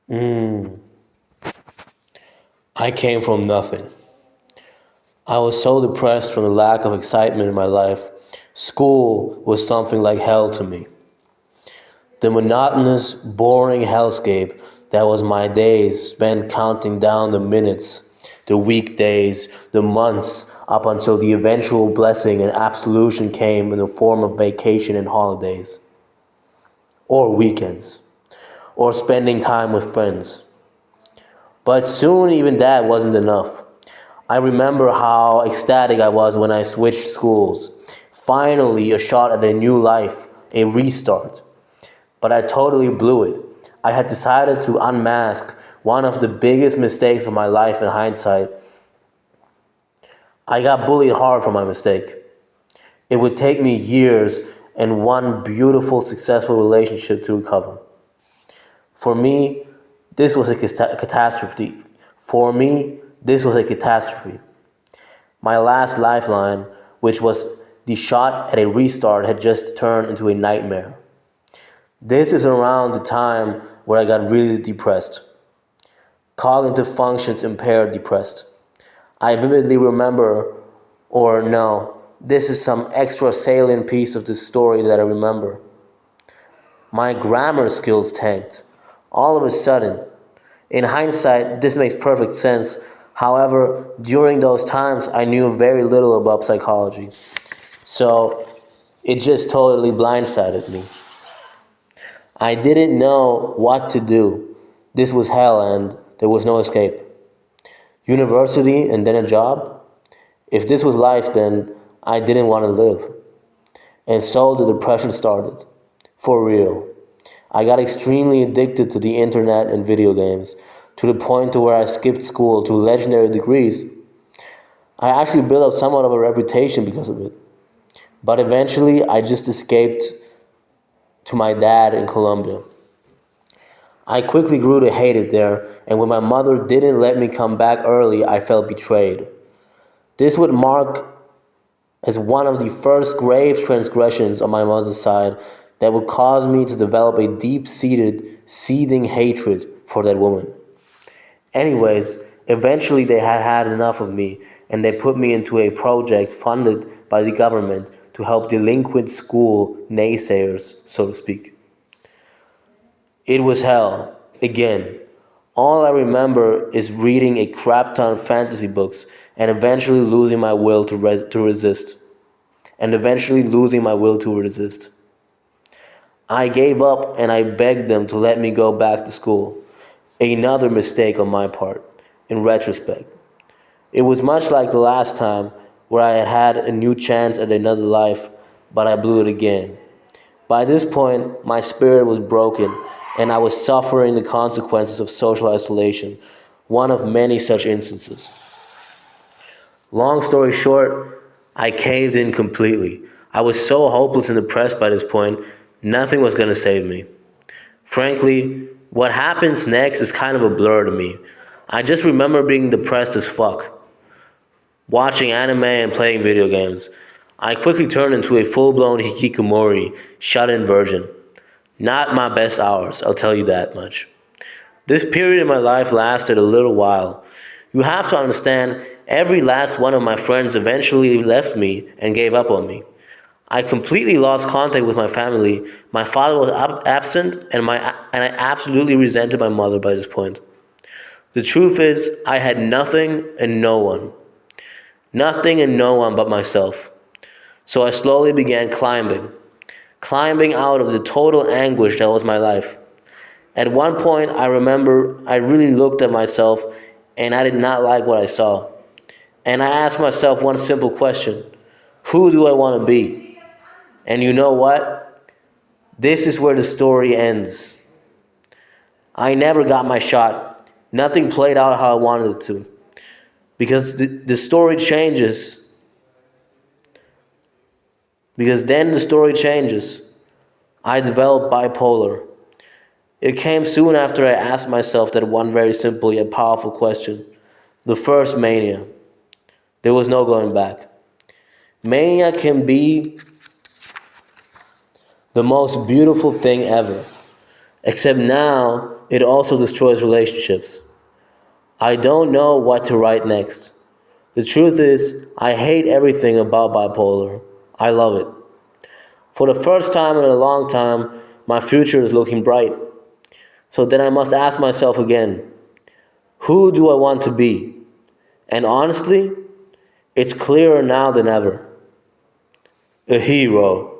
Mm, I came from nothing. I was so depressed from the lack of excitement in my life. School was something like hell to me. The monotonous, boring hellscape that was my days spent counting down the minutes, the weekdays, the months, up until the eventual blessing and absolution came in the form of vacation and holidays, or weekends, or spending time with friends. But soon even that wasn't enough. I remember how ecstatic I was when I switched schools. Finally, a shot at a new life, a restart. But I totally blew it. I had decided to unmask one of the biggest mistakes of my life in hindsight. I got bullied hard for my mistake. It would take me years and one beautiful, successful relationship to recover. For me, this was a catastrophe. For me, this was a catastrophe. My last lifeline, which was the shot at a restart, had just turned into a nightmare. This is around the time where I got really depressed. Cognitive functions impaired depressed. I vividly remember, or no, this is some extra salient piece of the story that I remember. My grammar skills tanked. All of a sudden, in hindsight, this makes perfect sense. However, during those times, I knew very little about psychology. So it just totally blindsided me. I didn't know what to do. This was hell and there was no escape. University and then a job? If this was life, then I didn't want to live. And so the depression started. For real. I got extremely addicted to the internet and video games, to the point to where I skipped school to legendary degrees. I actually built up somewhat of a reputation because of it. But eventually, I just escaped to my dad in Colombia. I quickly grew to hate it there, and when my mother didn't let me come back early, I felt betrayed. This would mark as one of the first grave transgressions on my mother's side that would cause me to develop a deep seated, seething hatred for that woman. Anyways, eventually they had had enough of me and they put me into a project funded by the government to help delinquent school naysayers, so to speak. It was hell, again. All I remember is reading a crap ton of fantasy books and eventually losing my will to resist. And eventually losing my will to resist. I gave up and I begged them to let me go back to school. Another mistake on my part, in retrospect. It was much like the last time where I had had a new chance at another life, but I blew it again. By this point, my spirit was broken and I was suffering the consequences of social isolation, one of many such instances. Long story short, I caved in completely. I was so hopeless and depressed by this point, nothing was going to save me. Frankly, what happens next is kind of a blur to me. I just remember being depressed as fuck, watching anime and playing video games. I quickly turned into a full blown hikikomori, shut in virgin. Not my best hours, I'll tell you that much. This period in my life lasted a little while. You have to understand, every last one of my friends eventually left me and gave up on me. I completely lost contact with my family. My father was absent, and I absolutely resented my mother by this point. The truth is, I had nothing and no one. Nothing and no one but myself. So I slowly began climbing out of the total anguish that was my life. At one point, I remember I really looked at myself and I did not like what I saw. And I asked myself one simple question: who do I want to be? And you know what? This is where the story ends. I never got my shot. Nothing played out how I wanted it to. Because the story changes. Because then the story changes. I developed bipolar. It came soon after I asked myself that one very simple yet powerful question. The first mania. There was no going back. Mania can be the most beautiful thing ever. Except now, it also destroys relationships. I don't know what to write next. The truth is, I hate everything about bipolar. I love it. For the first time in a long time, my future is looking bright. So then I must ask myself again, who do I want to be? And honestly, it's clearer now than ever. A hero.